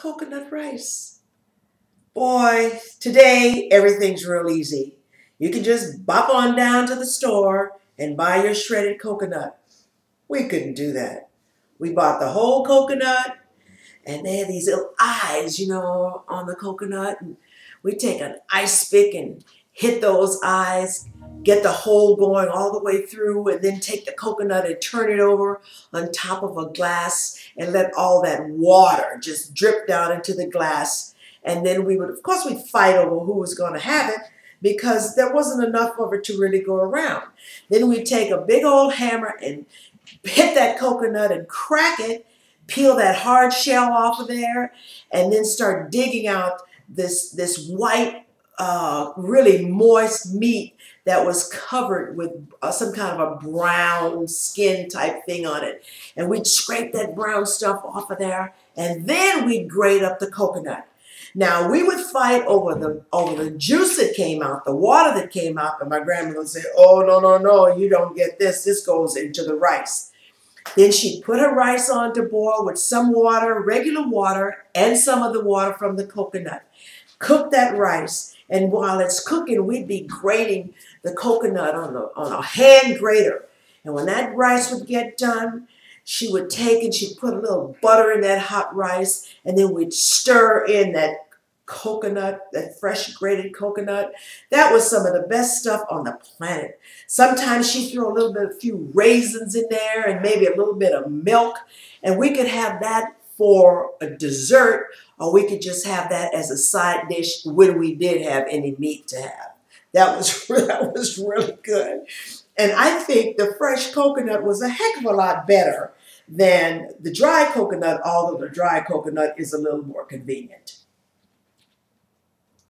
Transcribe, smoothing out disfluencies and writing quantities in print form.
coconut rice. Boy, today everything's real easy. You can just bop on down to the store and buy your shredded coconut. We couldn't do that. We bought the whole coconut, and they had these little eyes, on the coconut. And we take an ice pick and hit those eyes, get the hole going all the way through, and then take the coconut and turn it over on top of a glass and let all that water just drip down into the glass. And then we would, of course, we'd fight over who was going to have it because there wasn't enough of it to really go around. Then we'd take a big old hammer and hit that coconut and crack it, peel that hard shell off of there, and then start digging out this white, really moist meat that was covered with some kind of a brown skin type thing on it. And we'd scrape that brown stuff off of there, and then we'd grate up the coconut. Now, we would fight over the juice that came out, the water that came out, and my grandma would say, oh, no, no, no, you don't get this. This goes into the rice. Then she'd put her rice on to boil with some water, regular water, and some of the water from the coconut. Cook that rice, and while it's cooking, we'd be grating the coconut on a hand grater. And when that rice would get done, she would take and she'd put a little butter in that hot rice, and then we'd stir in that coconut, that fresh grated coconut. That was some of the best stuff on the planet. Sometimes she'd throw a few raisins in there and maybe a little bit of milk, and we could have that for a dessert, or we could just have that as a side dish when we did have any meat to have. That was really good. And I think the fresh coconut was a heck of a lot better than the dry coconut, although the dry coconut is a little more convenient.